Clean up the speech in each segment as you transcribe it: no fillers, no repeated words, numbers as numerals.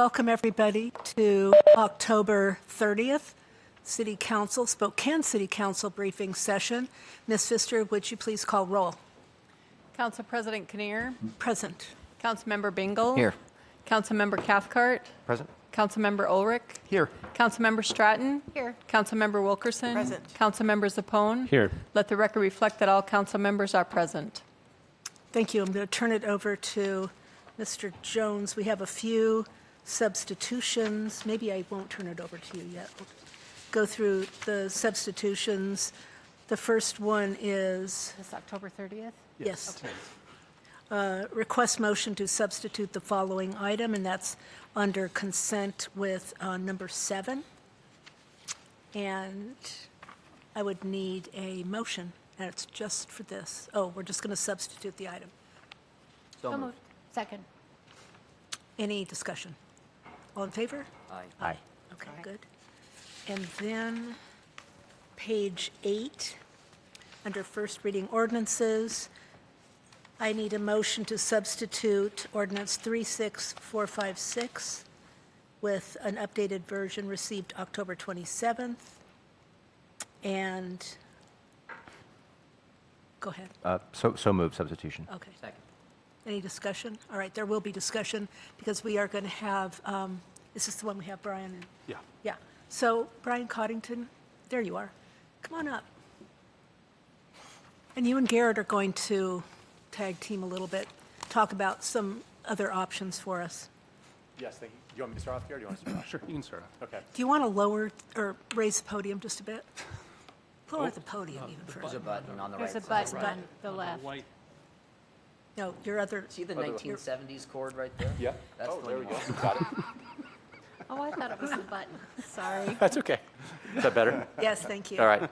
welcome everybody to October 30th City Council, Spokane City Council briefing session. Ms. Pfister, would you please call roll? Council President Kinnear. Present. Councilmember Bingle. Here. Councilmember Cathcart. Present. Councilmember Ulrich. Here. Councilmember Stratton. Here. Councilmember Wilkerson. Present. Councilmember Zappone. Here. Let the record reflect that all council members are present. Thank you. I'm going to turn it over to Mr. Jones. We have a few substitutions. Maybe I won't turn it over to you yet. We'll go through the substitutions. The first one is, This October 30th? yes. Request motion to substitute the following item, and that's under consent with number 7. And I would need a motion, and it's just for this. Oh, we're just going to substitute the item. So moved. Second. Any discussion? All in favor? Aye. Okay, good. And then, page 8, under first reading ordinances, I need a motion to substitute ordinance 36456 with an updated version received October 27th. And, go ahead. So move substitution. Okay. Any discussion? All right, there will be discussion because we are going to have, is this the one we have, Brian? Yeah. Yeah. So, Brian Coddington, there you are. Come on up. And you and Garrett are going to tag team a little bit, talk about some other options for us. Yes, thank you. Do you want me to start off, Gary, or do you want to start off? Sure, you can start off. Okay. Do you want to lower or raise the podium just a bit? Lower the podium even There's further. a button on the There's a right side. button on the left. White. No, your other, See the 1970s cord right there? Yeah? That's Oh, the there one we you go. want. Got it. Oh, I thought it was the button. Sorry. That's okay. Is that better? yes, thank you. All right.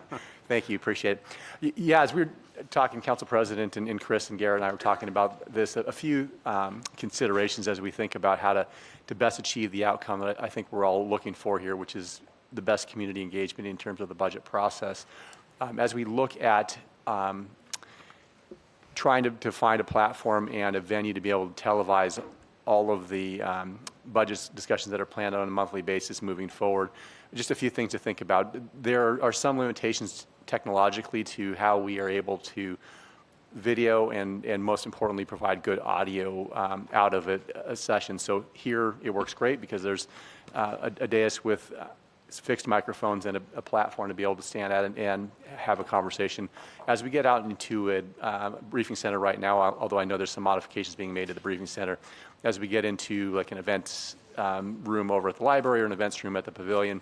Thank you. Appreciate it. Yeah, as we were talking, Council President and Chris and Garrett and I were talking about this, a few considerations as we think about how to best achieve the outcome that I think we're all looking for here, which is the best community engagement in terms of the budget process. As we look at trying to find a platform and a venue to be able to televise all of the budget discussions that are planned on a monthly basis moving forward. Just a few things to think about. There are some limitations technologically to how we are able to video and most importantly provide good audio out of a session. So here it works great because there's a dais with fixed microphones and a platform to be able to stand at and have a conversation. As we get out into a briefing center right now, although I know there's some modifications being made to the briefing center, as we get into like an events room over at the library or an events room at the pavilion,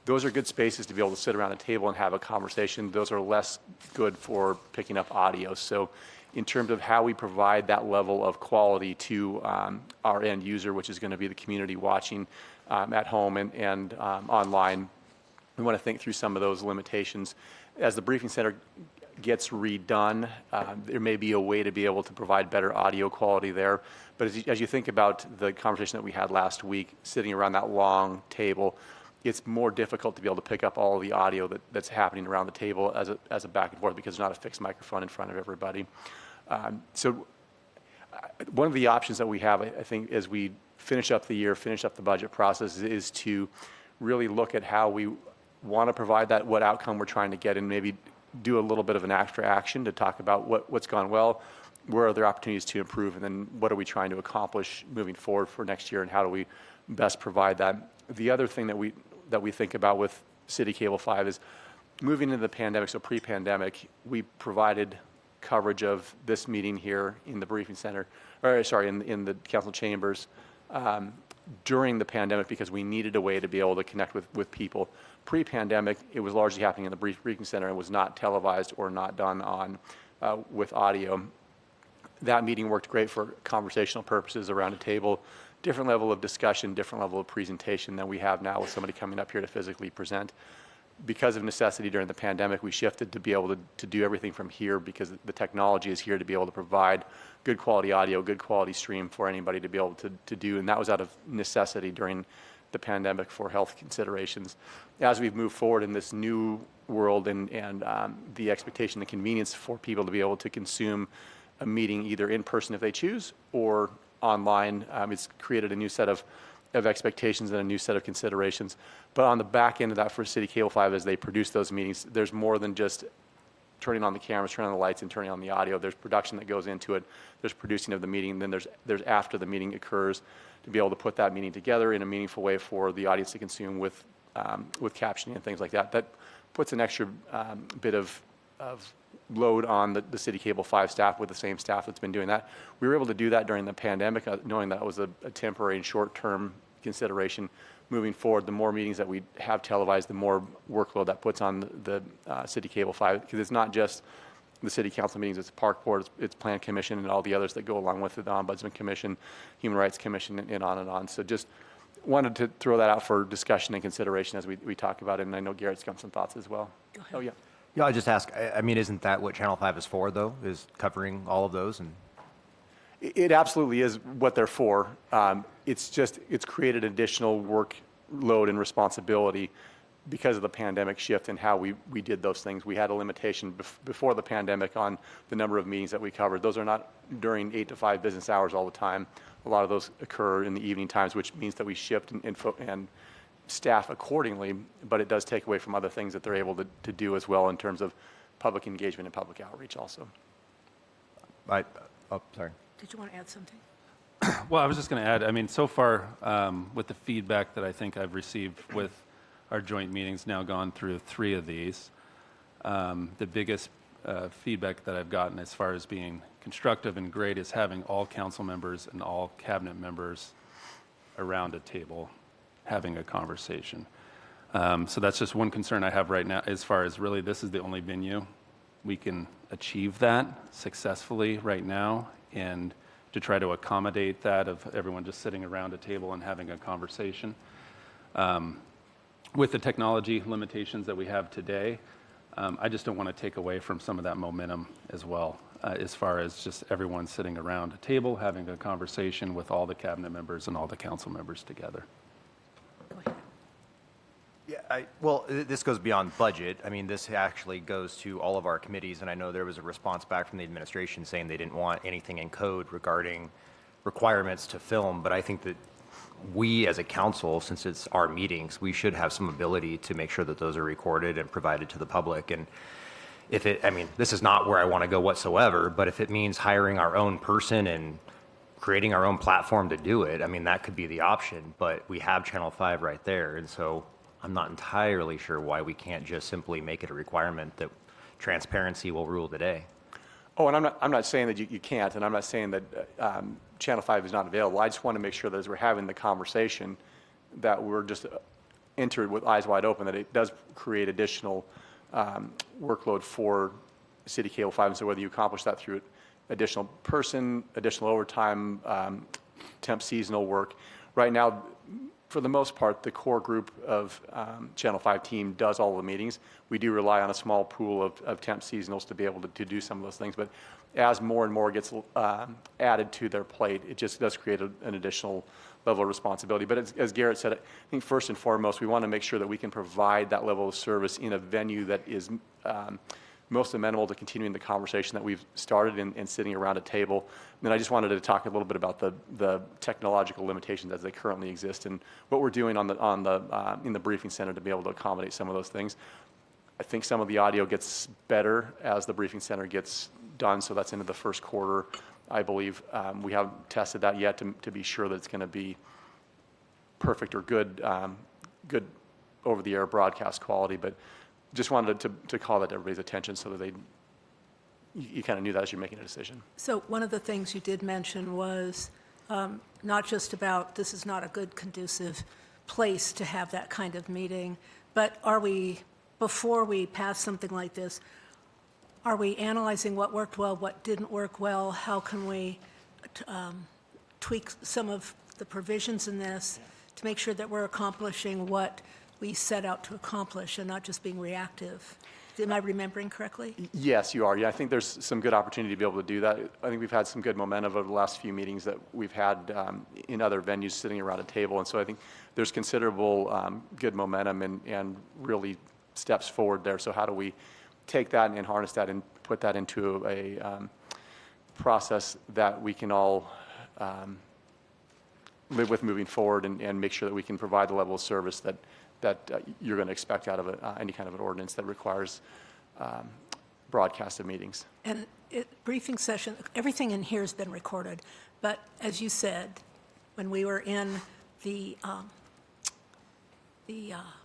those are good spaces to be able to sit around a table and have a conversation. Those are less good for picking up audio. So in terms of how we provide that level of quality to our end user, which is going to be the community watching at home and online, we want to think through some of those limitations. As the briefing center gets redone, there may be a way to be able to provide better audio quality there. But as you think about the conversation that we had last week, sitting around that long table, it's more difficult to be able to pick up all of the audio that's happening around the table as a back and forth because there's not a fixed microphone in front of everybody. So one of the options that we have, I think, as we finish up the year, finish up the budget process, is to really look at how we want to provide that, what outcome we're trying to get, and maybe do a little bit of an extra action to talk about what's gone well, where are there opportunities to improve, and then what are we trying to accomplish moving forward for next year, and how do we best provide that. The other thing that we think about with City Cable 5 is moving into the pandemic. So pre-pandemic, we provided coverage of this meeting here in the briefing center, or sorry, in the council chambers during the pandemic because we needed a way to be able to connect with people. Pre-pandemic, it was largely happening in the briefing center and was not televised or not done on with audio. That meeting worked great for conversational purposes around a table, different level of discussion, different level of presentation than we have now with somebody coming up here to physically present. Because of necessity during the pandemic, we shifted to be able to do everything from here because the technology is here to be able to provide good quality audio, good quality stream for anybody to be able to do, and that was out of necessity during the pandemic for health considerations. As we've moved forward in this new world and the expectation, the convenience for people to be able to consume a meeting either in person if they choose or online, it's created a new set of of expectations and a new set of considerations. But on the back end of that for City Cable 5, as they produce those meetings, there's more than just turning on the cameras, turning on the lights, and turning on the audio. There's production that goes into it. There's producing of the meeting. Then there's after the meeting occurs to be able to put that meeting together in a meaningful way for the audience to consume with captioning and things like that. That puts an extra bit of load on the City Cable 5 staff with the same staff that's been doing that. We were able to do that during the pandemic, knowing that was a temporary and short-term consideration. Moving forward, the more meetings that we have televised, the more workload that puts on the City Cable 5, because it's not just the City Council meetings, it's the Park Board, it's Plan Commission, and all the others that go along with it, the Ombudsman Commission, Human Rights Commission, and on and on. So just wanted to throw that out for discussion and consideration as we talk about it, and I know Garrett's got some thoughts as well. Go ahead. Oh, yeah. Yeah, I just ask, I mean, isn't that what Channel 5 is for, though, is covering all of those? And It absolutely is what they're for. It's created additional workload and responsibility because of the pandemic shift and how we did those things. We had a limitation before the pandemic on the number of meetings that we covered. Those are not during 8 to 5 business hours all the time. A lot of those occur in the evening times, which means that we shift and staff accordingly, but it does take away from other things that they're able to do as well in terms of public engagement and public outreach also. oh, sorry. Did you want to add something? Well, I was just going to add, I mean, so far, with the feedback that I think I've received with our joint meetings, now gone through 3 of these, the biggest feedback that I've gotten as far as being constructive and great is having all council members and all cabinet members around a table having a conversation. So that's just one concern I have right now, as far as really this is the only venue we can achieve that successfully right now, and to try to accommodate that of everyone just sitting around a table and having a conversation. With the technology limitations that we have today, I just don't want to take away from some of that momentum as well, as far as just everyone sitting around a table having a conversation with all the cabinet members and all the council members together. Go ahead. Yeah, well, this goes beyond budget. I mean, this actually goes to all of our committees, and I know there was a response back from the administration saying they didn't want anything in code regarding requirements to film, but I think that we as a council, since it's our meetings, we should have some ability to make sure that those are recorded and provided to the public. And if it, I mean, this is not where I want to go whatsoever, but if it means hiring our own person and creating our own platform to do it, I mean, that could be the option, but we have Channel 5 right there, and so I'm not entirely sure why we can't just simply make it a requirement that transparency will rule the day. Oh, and I'm not saying that you can't, and I'm not saying that Channel 5 is not available. I just want to make sure that as we're having the conversation, that we're just entered with eyes wide open, that it does create additional workload for City Cable 5. And so whether you accomplish that through additional person, additional overtime, temp seasonal work, right now, for the most part, the core group of Channel 5 team does all the meetings. We do rely on a small pool of temp seasonals to be able to do some of those things. But as more and more gets added to their plate, it just does create an additional level of responsibility. But as Garrett said, I think first and foremost, we want to make sure that we can provide that level of service in a venue that is most amenable to continuing the conversation that we've started and sitting around a table. And then I just wanted to talk a little bit about the technological limitations as they currently exist and what we're doing in the briefing center to be able to accommodate some of those things. I think some of the audio gets better as the briefing center gets done, so that's into the first quarter, I believe. We haven't tested that yet to be sure that it's going to be perfect or good over-the-air broadcast quality, but just wanted to call that to everybody's attention so that you kind of knew that as you're making a decision. So one of the things you did mention was not just about this is not a good conducive place to have that kind of meeting, but are we, before we pass something like this, are we analyzing what worked well, what didn't work well? How can we tweak some of the provisions in this to make sure that we're accomplishing what we set out to accomplish and not just being reactive? Am I remembering correctly? Yes, you are. Yeah, I think there's some good opportunity to be able to do that. I think we've had some good momentum over the last few meetings that we've had in other venues sitting around a table. And so I think there's considerable good momentum and really steps forward there. So how do we take that and harness that and put that into a process that we can all live with moving forward and make sure that we can provide the level of service that you're going to expect out of any kind of an ordinance that requires broadcast of meetings. And briefing session, everything in here has been recorded, but as you said, when we were in the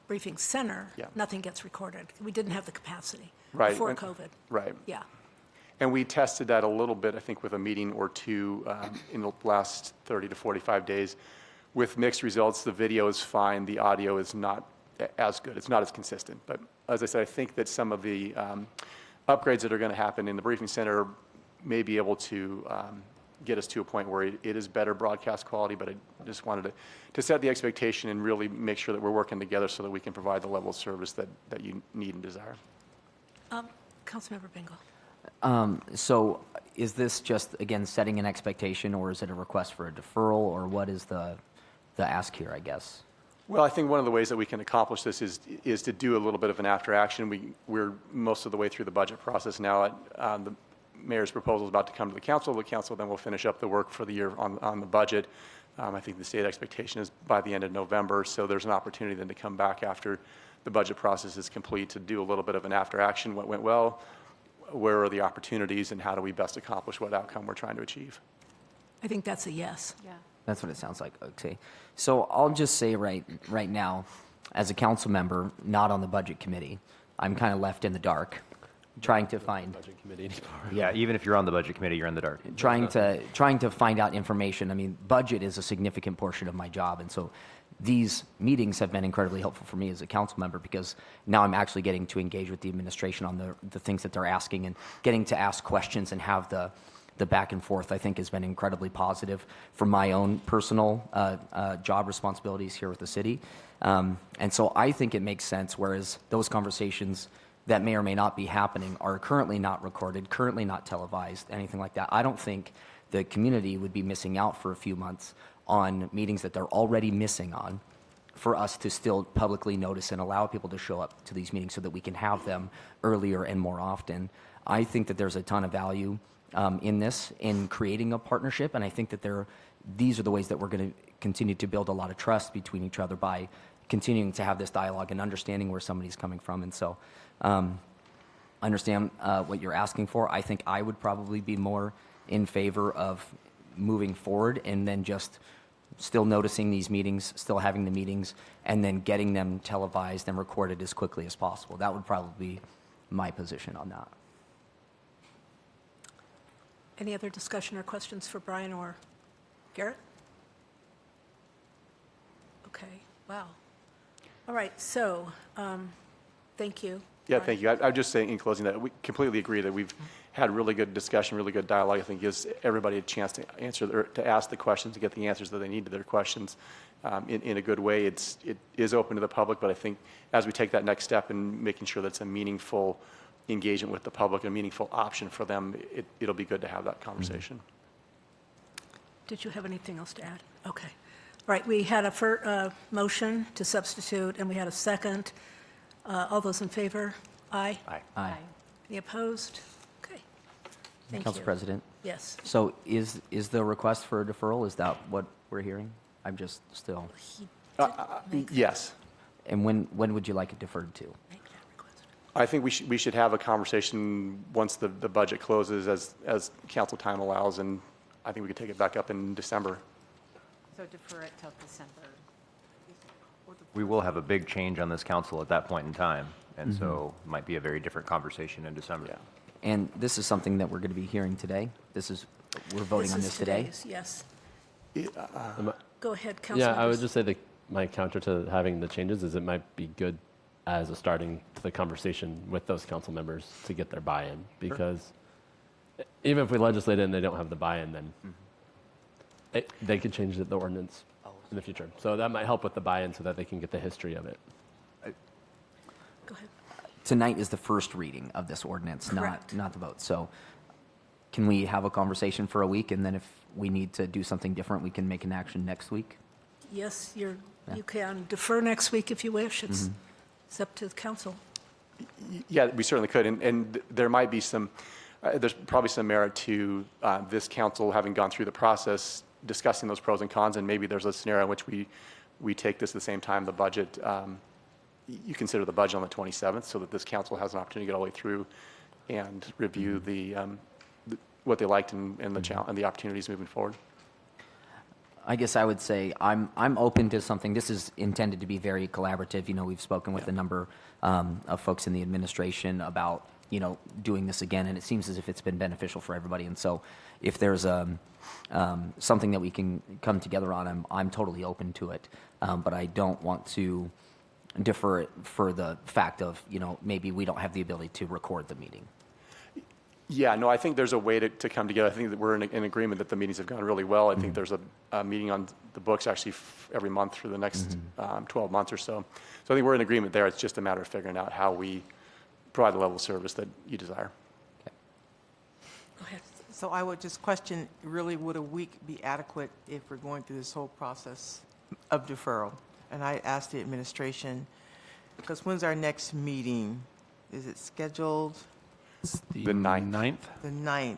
briefing center, Yeah. nothing gets recorded. We didn't have the capacity Right, before and- COVID. Right. Yeah. And we tested that a little bit, I think, with a meeting or two in the last 30 to 45 days. With mixed results, the video is fine, the audio is not as good, it's not as consistent. But as I said, I think that some of the upgrades that are going to happen in the briefing center may be able to get us to a point where it is better broadcast quality, but I just wanted to set the expectation and really make sure that we're working together so that we can provide the level of service that you need and desire. Councilmember Bingle. So is this just, again, setting an expectation, or is it a request for a deferral, or what is the ask here, I guess? Well, I think one of the ways that we can accomplish this is to do a little bit of an after-action. We're most of the way through the budget process now. The mayor's proposal is about to come to the council. The council then will finish up the work for the year on the budget. I think the state expectation is by the end of November, so there's an opportunity then to come back after the budget process is complete to do a little bit of an after-action. What went well? Where are the opportunities, and how do we best accomplish what outcome we're trying to achieve? I think that's a yes. Yeah. That's what it sounds like. Okay. So I'll just say right now, as a council member, not on the budget committee, I'm kind of left in the dark, trying to find, Budget committee anymore. Yeah, even if you're on the budget committee, you're in the dark. trying to find out information. I mean, budget is a significant portion of my job, and so these meetings have been incredibly helpful for me as a council member, because now I'm actually getting to engage with the administration on the things that they're asking, and getting to ask questions and have the back and forth, I think, has been incredibly positive for my own personal job responsibilities here with the city. And so I think it makes sense, whereas those conversations that may or may not be happening are currently not recorded, currently not televised, anything like that. I don't think the community would be missing out for a few months on meetings that they're already missing on, for us to still publicly notice and allow people to show up to these meetings so that we can have them earlier and more often. I think that there's a ton of value in this, in creating a partnership, and I think that these are the ways that we're going to continue to build a lot of trust between each other, by continuing to have this dialogue and understanding where somebody's coming from. And so I understand what you're asking for. I think I would probably be more in favor of moving forward and then just still noticing these meetings, still having the meetings, and then getting them televised and recorded as quickly as possible. That would probably be my position on that. Any other discussion or questions for Brian or Garrett? Okay, wow. All right, so, thank you. Yeah, Brian. thank you. I would just say in closing that we completely agree that we've had really good discussion, really good dialogue. I think gives everybody a chance to ask the questions, to get the answers that they need to their questions in a good way. It is open to the public, but I think as we take that next step in making sure that's a meaningful engagement with the public, a meaningful option for them, it'll be good to have that conversation. Did you have anything else to add? Okay. All right, we had a motion to substitute, and we had a second. All those in favor? Aye. Aye. Aye. Any opposed? Okay. Thank you. Council President, Yes. so is the request for a deferral, is that what we're hearing? I'm just still, Yes. and when would you like it deferred to? Make that request. I think we should have a conversation once the budget closes as council time allows, and I think we could take it back up in December. So defer it till December. We will have a big change on this council at that point in time, and so it might be a very different conversation in December. Yeah. And this is something that we're going to be hearing today? We're voting on this today? Today's, yes. Go ahead, Councilmembers. Yeah, I would just say that my counter to having the changes is it might be good as a starting to the conversation with those council members to get their buy-in, because even if we legislate it and they don't have the buy-in, then they could change the ordinance in the future. So that might help with the buy-in so that they can get the history of it. Go ahead. Tonight is the first reading of this ordinance, Correct. not the vote. So can we have a conversation for a week, and then if we need to do something different, we can make an action next week? Yes, you can defer next week if you wish. It's up to the council. Yeah, we certainly could, and there might be there's probably some merit to this council, having gone through the process, discussing those pros and cons, and maybe there's a scenario in which we take this at the same time, the budget, you consider the budget on the 27th, so that this council has an opportunity to get all the way through and review what they liked and the opportunities moving forward. I guess I would say I'm open to something. This is intended to be very collaborative. You know, we've spoken with a number of folks in the administration about, you know, doing this again, and it seems as if it's been beneficial for everybody. And so if there's something that we can come together on, I'm totally open to it. But I don't want to defer it for the fact of, you know, maybe we don't have the ability to record the meeting. Yeah, no, I think there's a way to come together. I think that we're in agreement that the meetings have gone really well. I think there's a meeting on the books actually every month for the next 12 months or so. So I think we're in agreement there. It's just a matter of figuring out how we provide the level of service that you desire. Go ahead. So I would just question, really, would a week be adequate if we're going through this whole process of deferral? And I asked the administration, because when's our next meeting? Is it scheduled? The 9th. The 9th.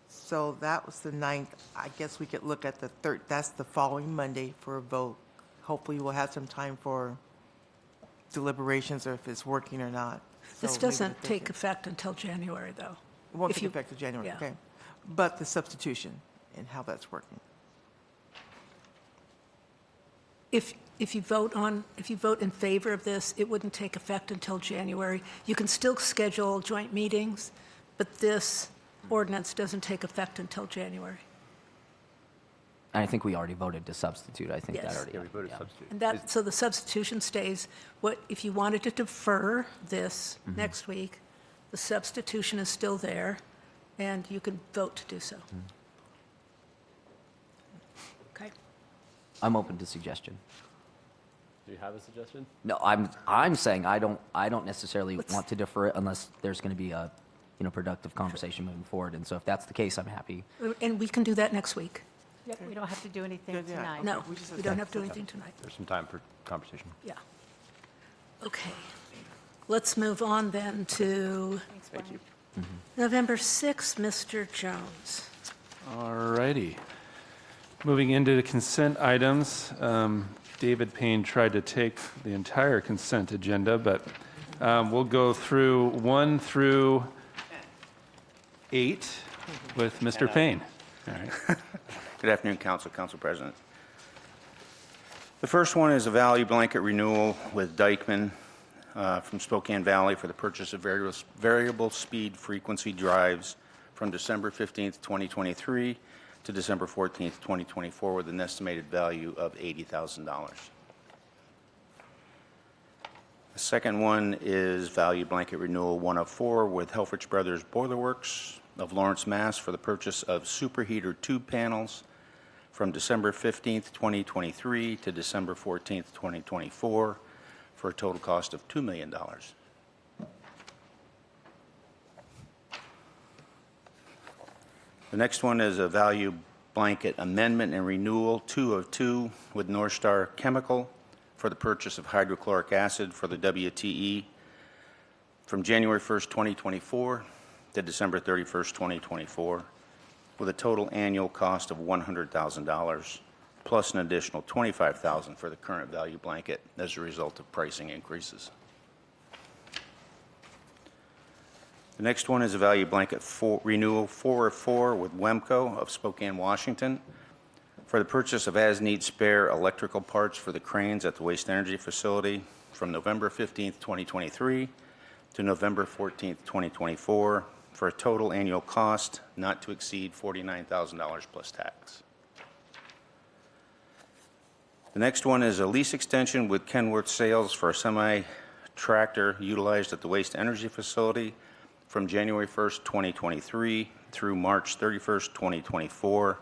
So that was the 9th. I guess we could look at the 3rd. That's the following Monday for a vote. Hopefully we'll have some time for deliberations or if it's working or not. This So maybe doesn't the take 13th. effect until January, though. It won't if take you- effect until January, yeah. okay. But the substitution and how that's working. If you vote in favor of this, it wouldn't take effect until January. You can still schedule joint meetings, but this ordinance doesn't take effect until January. And I think we already voted to substitute. I think that Yes. already. Yeah, we voted yeah. substitute. And that, so the substitution stays. If you wanted to defer this next week, the substitution is still there, and you can vote to do so. Okay? I'm open to suggestion. Do you have a suggestion? No, I'm saying I don't necessarily want to defer it unless there's going to be a, you know, productive conversation moving forward. And so if that's the case, I'm happy. And we can do that next week. Yep, we don't have to do anything Good, yeah. tonight. No, we just- we don't have to do anything tonight. There's some time for conversation. Yeah. Okay. Let's move on then to Thank you. November 6th, Mr. Jones. All righty. Moving into the consent items, David Payne tried to take the entire consent agenda, but we'll go through 1 through 8 with Mr. Payne. All right. Good afternoon, Council President. The first one is a value blanket renewal with Dykeman from Spokane Valley for the purchase of variable speed frequency drives from December 15th, 2023 to December 14th, 2024 with an estimated value of $80,000. The second one is value blanket renewal 104 with Helfrich Brothers Boiler Works of Lawrence, Mass. For the purchase of superheater tube panels from December 15th, 2023 to December 14th, 2024 for a total cost of $2 million. The next one is a value blanket amendment and renewal 2 of 2 with North Star Chemical for the purchase of hydrochloric acid for the WTE from January 1st, 2024 to December 31st, 2024 with a total annual cost of $100,000 plus an additional $25,000 for the current value blanket as a result of pricing increases. The next one is a value blanket renewal 4 of 4 with WEMCO of Spokane, Washington for the purchase of as-need spare electrical parts for the cranes at the waste energy facility from November 15th, 2023 to November 14th, 2024 for a total annual cost not to exceed $49,000 plus tax. The next one is a lease extension with Kenworth Sales for a semi-tractor utilized at the waste energy facility from January 1st, 2023 through March 31st, 2024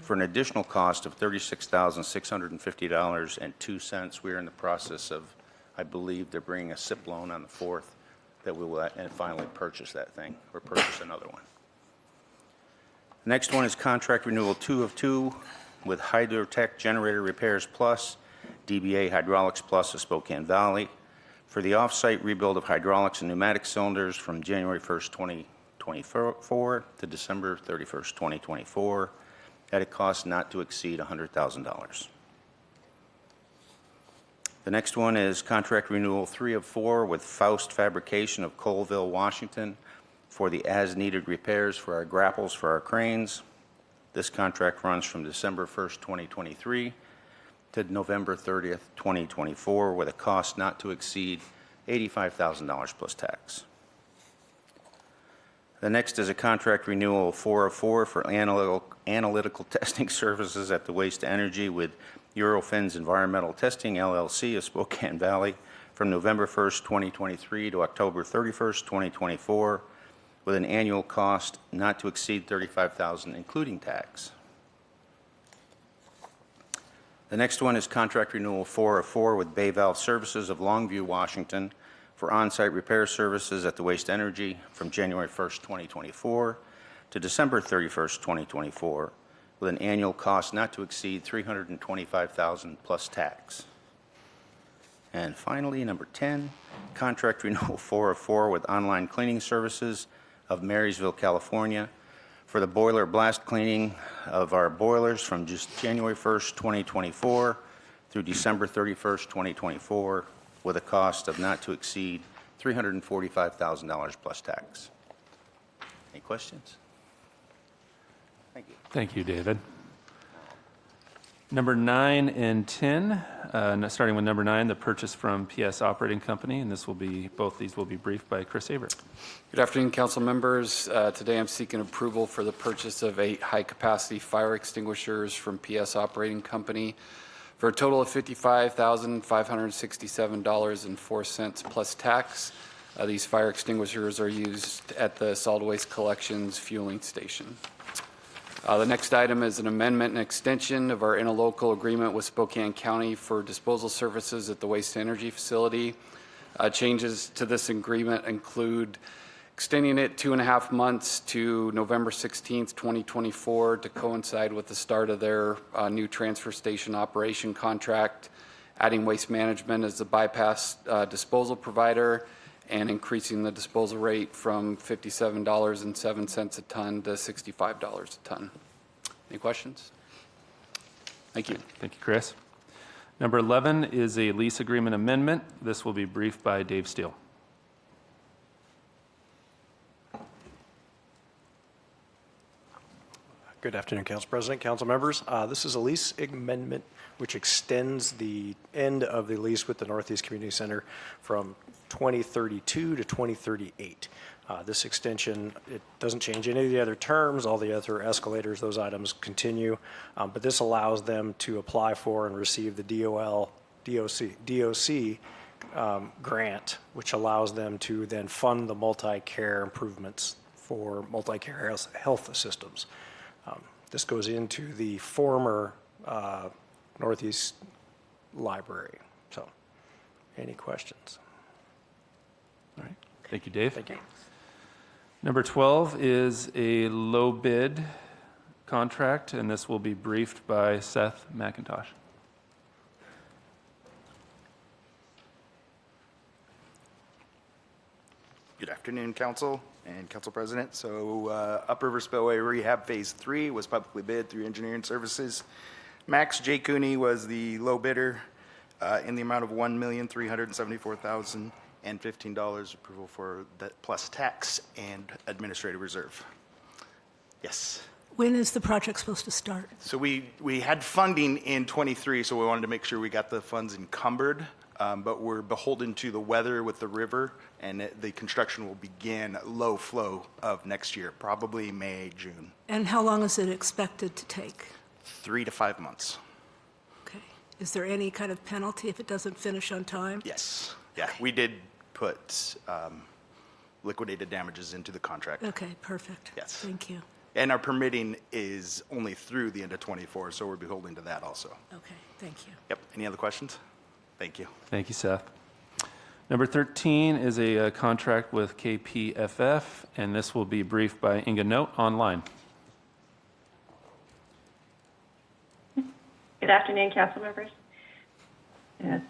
for an additional cost of $36,650.02. We are in the process of, I believe they're bringing a SIP loan on the 4th that we will and finally purchase that thing or purchase another one. The next one is contract renewal 2 of 2 with Hydrotech Generator Repairs Plus, DBA Hydraulics Plus of Spokane Valley for the off-site rebuild of hydraulics and pneumatic cylinders from January 1st, 2024 to December 31st, 2024 at a cost not to exceed $100,000. The next one is contract renewal 3 of 4 with Faust Fabrication of Colville, Washington, for the as-needed repairs for our grapples for our cranes. This contract runs from December 1st, 2023 to November 30th, 2024, with a cost not to exceed $85,000 plus tax. The next is a contract renewal 4 of 4 for analytical testing services at the Waste to Energy with Eurofins Environmental Testing, LLC of Spokane Valley, from November 1st, 2023 to October 31st, 2024, with an annual cost not to exceed $35,000, including tax. The next one is contract renewal 4 of 4 with Bay Valve Services of Longview, Washington, for on-site repair services at the Waste Energy from January 1st, 2024 to December 31st, 2024, with an annual cost not to exceed $325,000 plus tax. And finally, number 10, contract renewal 4 of 4 with Online Cleaning Services of Marysville, California, for the boiler blast cleaning of our boilers from just January 1st, 2024 through December 31st, 2024, with a cost of not to exceed $345,000 plus tax. Any questions? Thank you. Thank you, David. Number 9 and 10, starting with number 9, the purchase from PS Operating Company, and both these will be briefed by Chris Averitt. Good afternoon, council members. Today I'm seeking approval for the purchase of 8 high-capacity fire extinguishers from PS Operating Company for a total of $55,567.04 plus tax. These fire extinguishers are used at the solid waste collections fueling station. The next item is an amendment and extension of our interlocal agreement with Spokane County for disposal services at the waste energy facility. Changes to this agreement include extending it 2.5 months to November 16th, 2024 to coincide with the start of their new transfer station operation contract, adding Waste Management as the bypass disposal provider, and increasing the disposal rate from $57.07 a ton to $65 a ton. Any questions? Thank you. Thank you, Chris. Number 11 is a lease agreement amendment. This will be briefed by Dave Steele. Good afternoon, Council President, council members. This is a lease amendment which extends the end of the lease with the Northeast Community Center from 2032 to 2038. This extension, it doesn't change any of the other terms, all the other escalators, those items continue, but this allows them to apply for and receive the DOC grant, which allows them to then fund the multi-care improvements for multi-care health systems. This goes into the former Northeast Library. So, any questions? All right. Thank you, Dave. Thank you. Number 12 is a low bid contract, and this will be briefed by Seth McIntosh. Good afternoon, Council and Council President. So Upriver Spillway Rehab Phase 3 was publicly bid through Engineering Services. Max J. Cooney was the low bidder in the amount of $1,374,015. Approval for that plus tax and administrative reserve. Yes. When is the project supposed to start? So we had funding in 23, so we wanted to make sure we got the funds encumbered, but we're beholden to the weather with the river, and the construction will begin low flow of next year, probably May, June. And how long is it expected to take? 3 to 5 months. Okay. Is there any kind of penalty if it doesn't finish on time? Yes. Yeah, we did put liquidated damages into the contract. Okay, perfect. Yes. Thank you. And our permitting is only through the end of 24, so we're beholden to that also. Okay, thank you. Yep. Any other questions? Thank you. Thank you, Seth. Number 13 is a contract with KPFF, and this will be briefed by Inga Note online. Good afternoon, council members.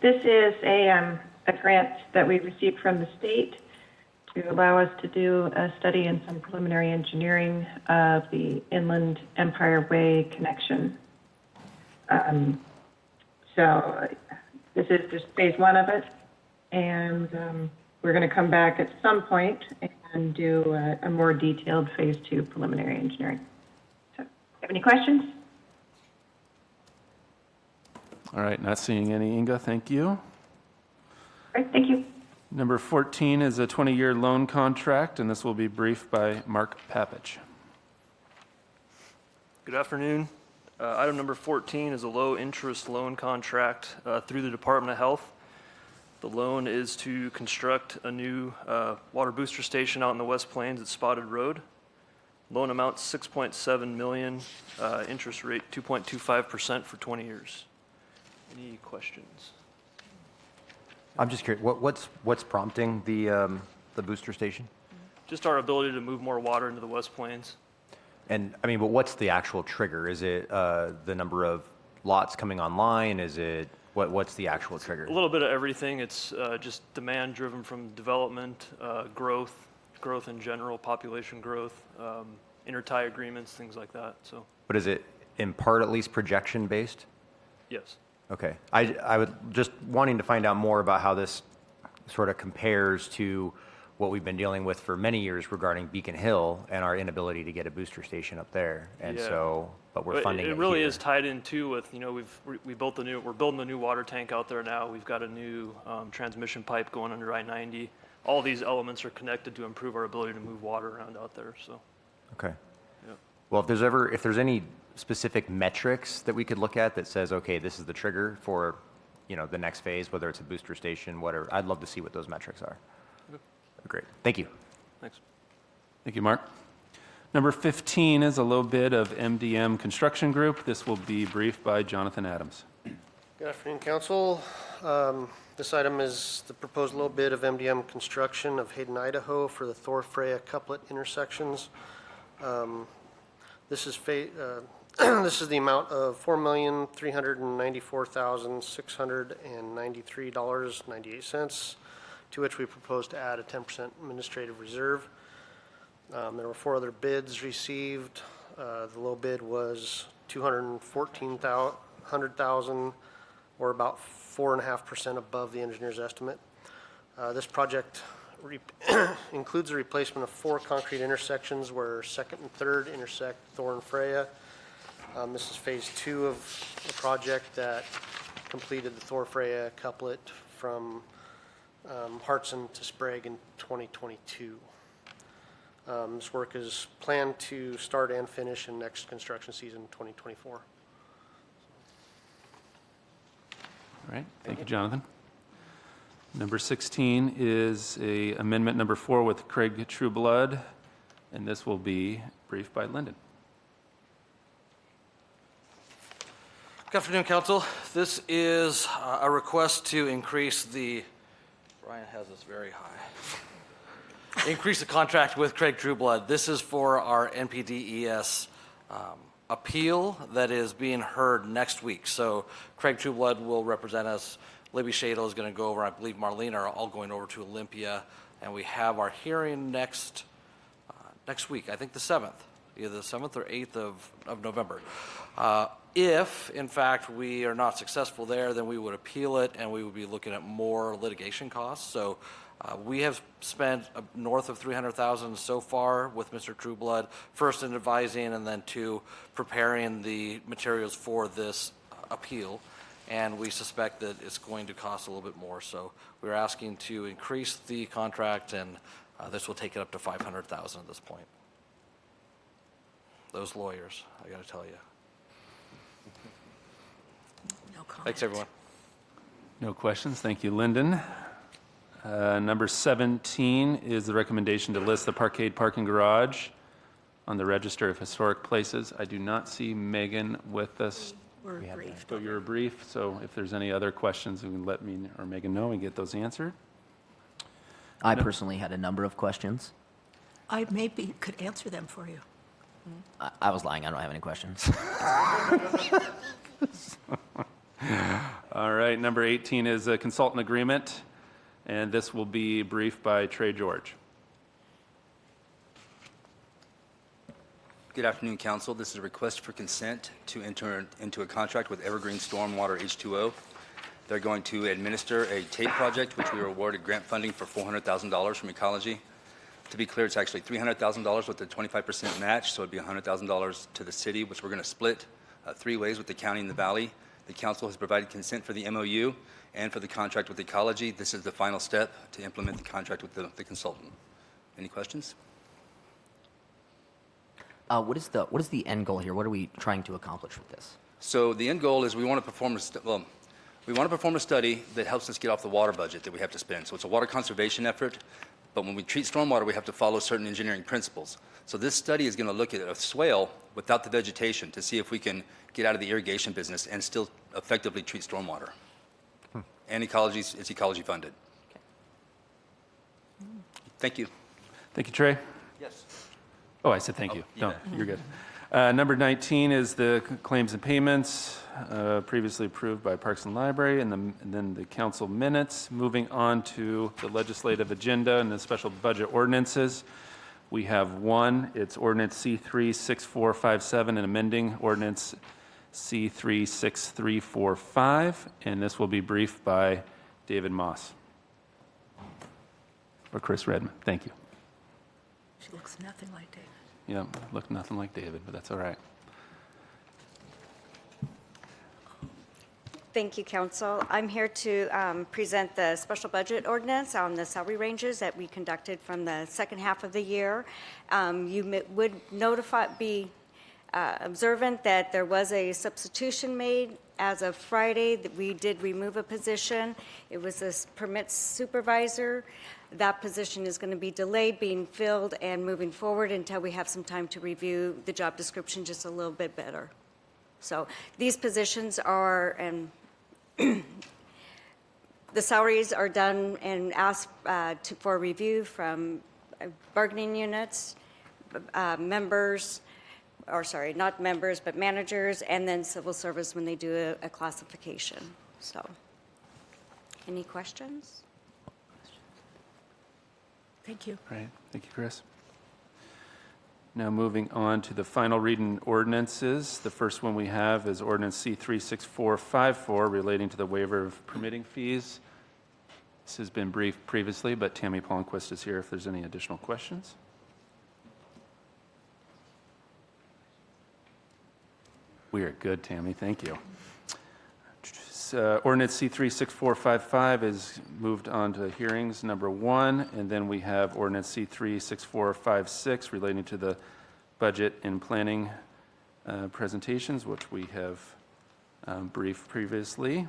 This is a grant that we received from the state to allow us to do a study and some preliminary engineering of the Inland Empire Way connection. So this is just phase one of it, and we're going to come back at some point and do a more detailed phase two preliminary engineering. So, have any questions? All right, not seeing any, Inga, thank you. All right, thank you. Number 14 is a 20-year loan contract, and this will be briefed by Mark Papich. Good afternoon. Item number 14 is a low-interest loan contract through the Department of Health. The loan is to construct a new water booster station out in the West Plains at Spotted Road. Loan amount $6.7 million, interest rate 2.25% for 20 years. Any questions? I'm just curious, what's prompting the booster station? Just our ability to move more water into the West Plains. And, I mean, but what's the actual trigger? Is it the number of lots coming online? Is it, what's the actual trigger? A little bit of everything. It's just demand driven from development, growth in general, population growth, intertie agreements, things like that, so. But is it in part at least projection based? Yes. Okay. I would just wanting to find out more about how this sort of compares to what we've been dealing with for many years regarding Beacon Hill and our inability to get a booster station up there. And Yeah. so, but we're funding it It really here. is tied in too with, we're building a new water tank out there now. We've got a new transmission pipe going under I-90. All these elements are connected to improve our ability to move water around out there, so. Okay. Yeah. Well, if there's any specific metrics that we could look at that says, okay, this is the trigger for, the next phase, whether it's a booster station, whatever, I'd love to see what those metrics are. Okay. Great. Thank you. Thanks. Thank you, Mark. Number 15 is a low bid of MDM Construction Group. This will be briefed by Jonathan Adams. Good afternoon, Council. This item is the proposed low bid of MDM Construction of Hayden, Idaho for the Thor-Freya couplet intersections. This is this is the amount of $4,394,693.98, to which we propose to add a 10% administrative reserve. There were 4 other bids received. The low bid was $214,000, or about 4.5% above the engineer's estimate. This project includes a replacement of 4 concrete intersections where 2nd and 3rd intersect Thor and Freya. This is phase 2 of the project that completed the Thor-Freya couplet from Hartson to Sprague in 2022. This work is planned to start and finish in next construction season, 2024. All right, thank you, Jonathan. Number 16 is a amendment number 4 with Craig Trueblood, and this will be briefed by Lyndon. Good afternoon, Council. This is a request to increase Brian has this very high. Increase the contract with Craig Trueblood. This is for our NPDES appeal that is being heard next week. So Craig Trueblood will represent us. Libby Shadle is going to go over. I believe Marlene are all going over to Olympia, and we have our hearing next week. I think the 7th, either the 7th or 8th of November. If, in fact, we are not successful there, then we would appeal it, and we would be looking at more litigation costs. So we have spent north of $300,000 so far with Mr. Trueblood, first in advising and then 2, preparing the materials for this appeal. And we suspect that it's going to cost a little bit more. So we're asking to increase the contract, and this will take it up to $500,000 at this point. Those lawyers, I got to tell you. No comment. Thanks, everyone. No questions. Thank you, Lyndon. Number 17 is the recommendation to list the Parkade Parking Garage on the Register of Historic Places. I do not see Megan with us. We're briefed. So you're brief, so if there's any other questions, you can let me or Megan know and get those answered. I personally had a number of questions. I maybe could answer them for you. I was lying. I don't have any questions. All right, number 18 is a consultant agreement, and this will be briefed by Trey George. Good afternoon, Council. This is a request for consent to enter into a contract with Evergreen Stormwater H2O. They're going to administer a tape project, which we were awarded grant funding for $400,000 from Ecology. To be clear, it's actually $300,000 with the 25% match, so it'd be $100,000 to the city, which we're going to split 3 ways with the county and the valley. The council has provided consent for the MOU and for the contract with Ecology. This is the final step to implement the contract with the consultant. Any questions? What is the end goal here? What are we trying to accomplish with this? So the end goal is we want to perform a study that helps us get off the water budget that we have to spend. So it's a water conservation effort, but when we treat stormwater, we have to follow certain engineering principles. So this study is going to look at a swale without the vegetation to see if we can get out of the irrigation business and still effectively treat stormwater. And it's ecology funded. Thank you. Thank you, Trey. Yes. Oh, I said thank you. you No, bet. you're good. Number 19 is the claims and payments previously approved by Parks and Library, and then the council minutes. Moving on to the legislative agenda and the special budget ordinances. We have one. It's ordinance C36457 and amending ordinance C36345, and this will be briefed by David Moss. Or Chris Redmond. Thank you. She looks nothing like David. Yeah, look nothing like David, but that's all right. Thank you, Council. I'm here to present the special budget ordinance on the salary ranges that we conducted from the second half of the year. Would be observant that there was a substitution made as of Friday, that we did remove a position. It was a permit supervisor. That position is going to be delayed being filled and moving forward until we have some time to review the job description just a little bit better. So these positions are, and the salaries are done and asked for review from bargaining units, members, or sorry, not members, but managers, and then civil service when they do a classification. So, any questions? Thank you. All right, thank you, Chris. Now moving on to the final reading ordinances. The first one we have is ordinance C36454 relating to the waiver of permitting fees. This has been briefed previously, but Tammy Palmquist is here if there's any additional questions. We are good, Tammy, thank you. Ordinance C36455 is moved on to hearings number 1, and then we have ordinance C36456 relating to the budget and planning presentations, which we have briefed previously.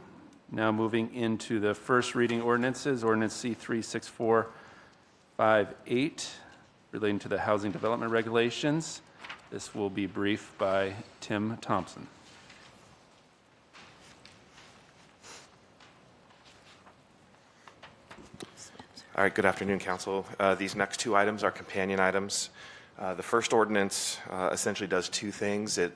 Now moving into the first reading ordinances, ordinance C36458 relating to the housing development regulations. This will be briefed by Tim Thompson. All right, good afternoon, Council. These next 2 items are companion items. The first ordinance essentially does 2 things. It,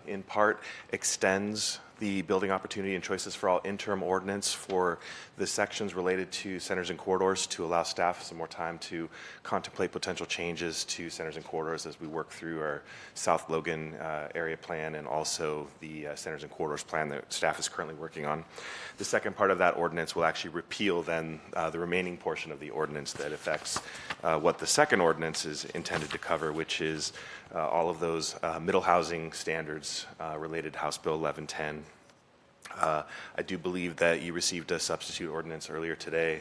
in part, extends the building opportunity and choices for all interim ordinance for the sections related to centers and corridors to allow staff some more time to contemplate potential changes to centers and corridors as we work through our South Logan area plan and also the centers and corridors plan that staff is currently working on. The second part of that ordinance will actually repeal then the remaining portion of the ordinance that affects what the second ordinance is intended to cover, which is all of those middle housing standards related to House Bill 1110. I do believe that you received a substitute ordinance earlier today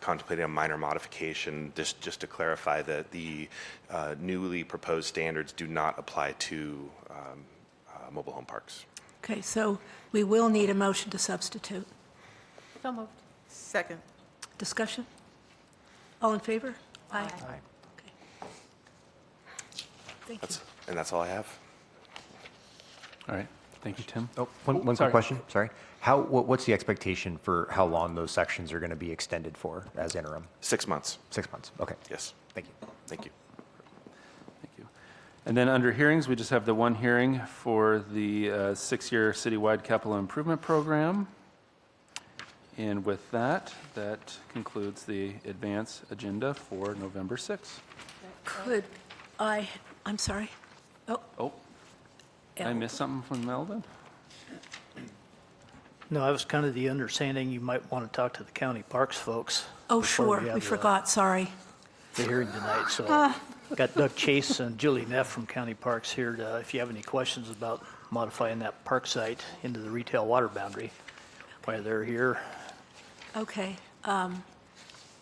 contemplating a minor modification, just to clarify that the newly proposed standards do not apply to mobile home parks. Okay, so we will need a motion to substitute. So moved. Second. Discussion? All in favor? Aye. Okay. Thank you. And that's all I have. All right. Thank you, Tim. Oh, one quick question, sorry. What's the expectation for how long those sections are going to be extended for as interim? 6 months. 6 months, okay. Yes. Thank you. Thank you. Thank you. And then under hearings, we just have the one hearing for the 6-year citywide capital improvement program. And with that, that concludes the advance agenda for November 6th. Could I I'm sorry. Oh, did I miss something from Meldon? No, I was kind of the understanding you might want to talk to the county parks folks. Oh, before sure, have we forgot, sorry. The hearing tonight, so got Doug Chase and Julie Neff from County Parks here to, if you have any questions about modifying that park site into the retail water boundary, while they're here. Okay.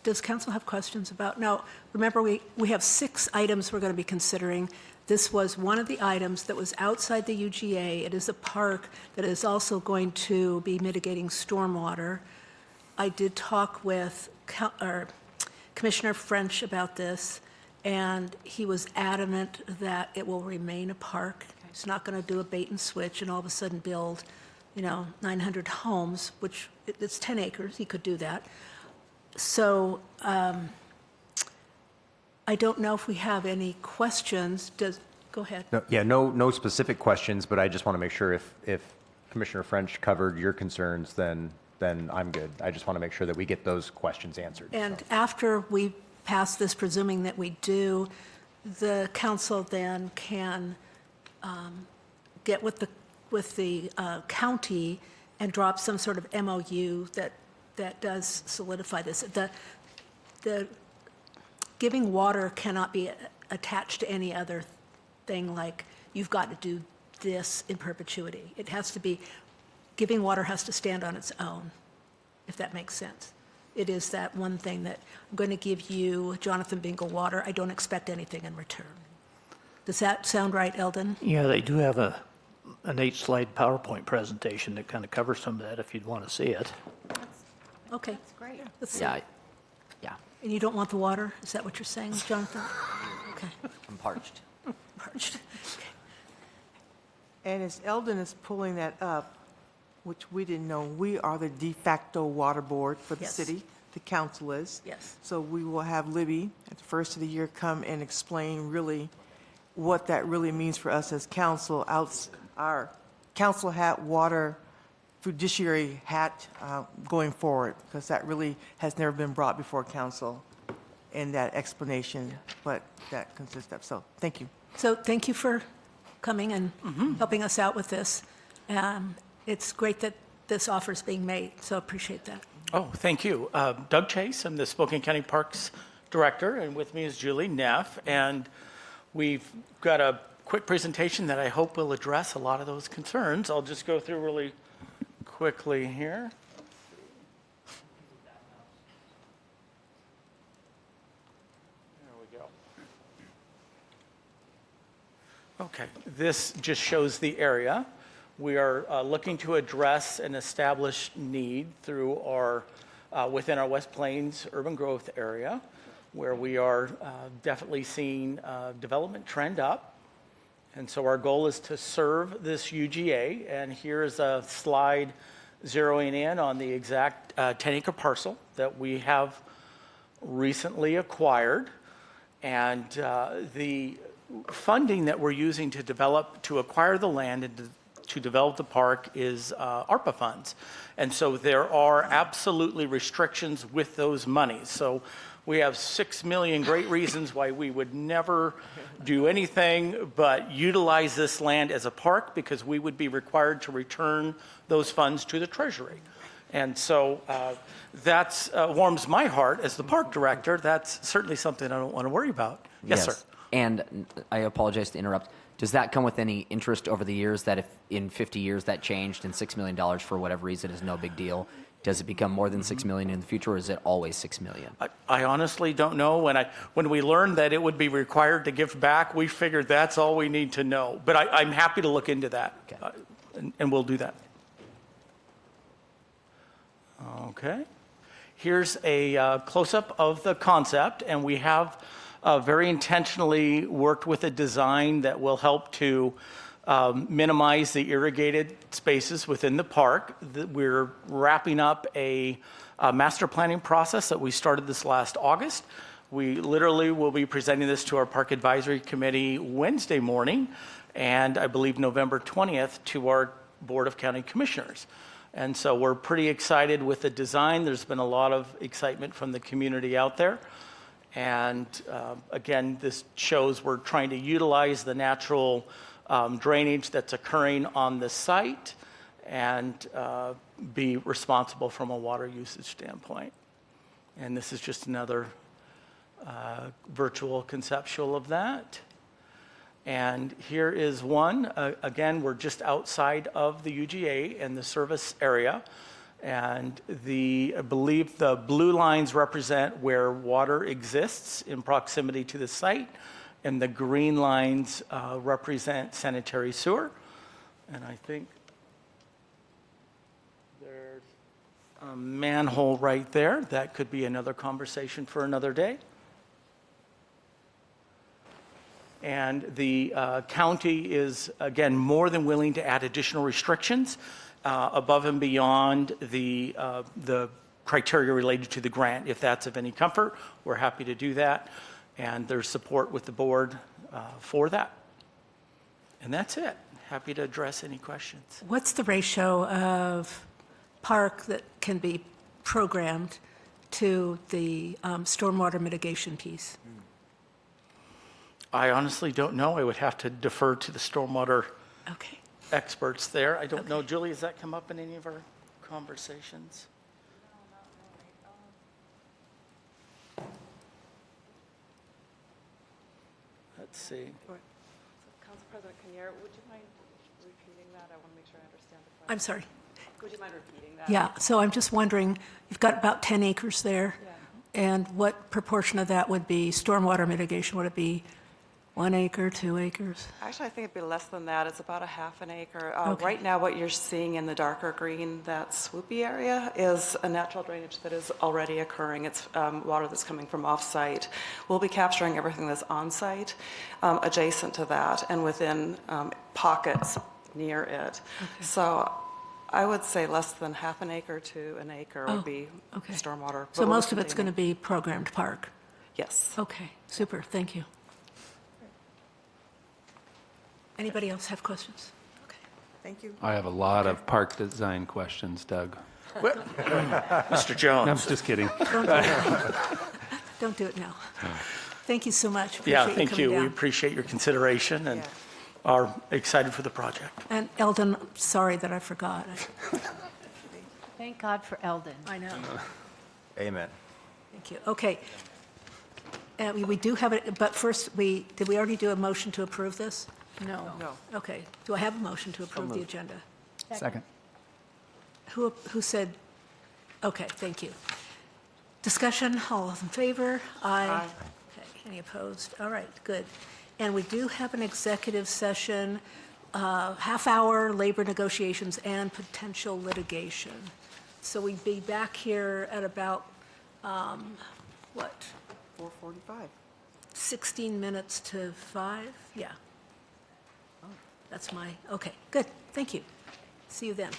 Does council have questions about, now, remember, we have 6 items we're going to be considering. This was one of the items that was outside the UGA. It is a park that is also going to be mitigating stormwater. I did talk with Commissioner French about this, and he was adamant that it will remain a park. He's not going to do a bait and switch and all of a sudden build, 900 homes, which it's 10 acres. He could do that. So I don't know if we have any questions. Go ahead. No specific questions, but I just want to make sure if Commissioner French covered your concerns, then I'm good. I just want to make sure that we get those questions answered. And after we pass this, presuming that we do, the council then can get with the county and drop some sort of MOU that does solidify this. The giving water cannot be attached to any other thing like you've got to do this in perpetuity. It has to be, giving water has to stand on its own, if that makes sense. It is that one thing that I'm going to give you, Jonathan Bingle, water. I don't expect anything in return. Does that sound right, Eldon? Yeah, they do have an 8-slide PowerPoint presentation that kind of covers some of that if you'd want to see it. Okay. That's great. Let's see. Yeah, And you don't want the water? Is that what you're saying, Jonathan? Okay. I'm parched. Parched. And as Eldon is pulling that up, which we didn't know, we are the de facto water board for the Yes. city. The council is. Yes. So we will have Libby at the first of the year come and explain really what that really means for us as council. Our council hat, water fiduciary hat going forward, because that really has never been brought before council in that explanation, what that consists of. So thank you. So thank you for coming and helping us out with this. It's great that this offer is being made, so appreciate that. Oh, thank you. Doug Chase, I'm the Spokane County Parks Director, and with me is Julie Neff. And we've got a quick presentation that I hope will address a lot of those concerns. I'll just go through really quickly here. There we go. Okay, this just shows the area. We are looking to address an established need through our, within our West Plains urban growth area, where we are definitely seeing development trend up. And so our goal is to serve this UGA, and here is a slide zeroing in on the exact 10-acre parcel that we have recently acquired. And the funding that we're using to acquire the land and to develop the park is ARPA funds. And so there are absolutely restrictions with those monies. So we have 6 million great reasons why we would never do anything but utilize this land as a park, because we would be required to return those funds to the Treasury. And so that warms my heart as the park director. That's certainly something I don't want to worry about. Yes, sir. And I apologize to interrupt. Does that come with any interest over the years, that if in 50 years that changed and $6 million for whatever reason is no big deal, does it become more than $6 million in the future, or is it always $6 million? I honestly don't know. When we learned that it would be required to give back, we figured that's all we need to know. But I'm happy to look into that, and we'll do that. Okay. Here's a close-up of the concept, and we have very intentionally worked with a design that will help to minimize the irrigated spaces within the park. We're wrapping up a master planning process that we started this last August. We literally will be presenting this to our Park Advisory Committee Wednesday morning, and I believe November 20th to our Board of County Commissioners. And so we're pretty excited with the design. There's been a lot of excitement from the community out there. And again, this shows we're trying to utilize the natural drainage that's occurring on the site and be responsible from a water usage standpoint. And this is just another virtual conceptual of that. And here is one. Again, we're just outside of the UGA and the service area. And I believe the blue lines represent where water exists in proximity to the site, and the green lines represent sanitary sewer. And I think there's a manhole right there. That could be another conversation for another day. And the county is, again, more than willing to add additional restrictions above and beyond the criteria related to the grant. If that's of any comfort, we're happy to do that. And there's support with the board for that. And that's it. Happy to address any questions. What's the ratio of park that can be programmed to the stormwater mitigation piece? I honestly don't know. I would have to defer to the stormwater experts there. I don't know. Julie, has that come up in any of our conversations? Let's see. Council President Canier, would you mind repeating that? I want to make sure I understand the question. I'm sorry. Would you mind repeating that? Yeah, so I'm just wondering, you've got about 10 acres there, and what proportion of that would be stormwater mitigation? Would it be 1 acre, 2 acres? Actually, I think it'd be less than that. It's about a half an acre. Okay. Right now, what you're seeing in the darker green, that swoopy area, is a natural drainage that is already occurring. It's water that's coming from off-site. We'll be capturing everything that's on-site, adjacent to that, and within pockets near it. So I would say less than half an acre to an acre would be stormwater. So most of it's going to be programmed park? Yes. Okay, super, thank you. Anybody else have questions? Thank you. I have a lot of park design questions, Doug. Mr. Jones. No, I'm just kidding. Don't do it now. Thank you so much. Yeah, Appreciate thank coming you. We down. appreciate your consideration and are excited for the project. And Eldon, sorry that I forgot. Thank God for Eldon. I know. Amen. Thank you. Okay. We do have it, but first, did we already do a motion to approve this? No. No. Okay. Do I have a motion to approve the agenda? Second. Who said, okay, thank you. Discussion, all those in favor? Aye. Okay, any opposed? All right, good. And we do have an executive session, half-hour labor negotiations and potential litigation. So we'd be back here at about, 4:45. 16 minutes to 5? Yeah. That's okay, good, thank you. See you then.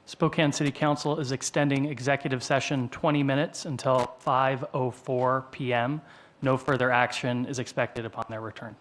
Spokane City Council is extending executive session 20 minutes until 5:04 PM. No further action is expected upon their return.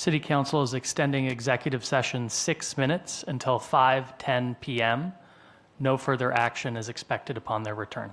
City Council is extending executive session 6 minutes until 5:10 PM. No further action is expected upon their return.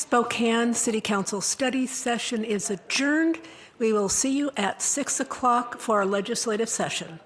Spokane City Council study session is adjourned. We will see you at 6 o'clock for our legislative session.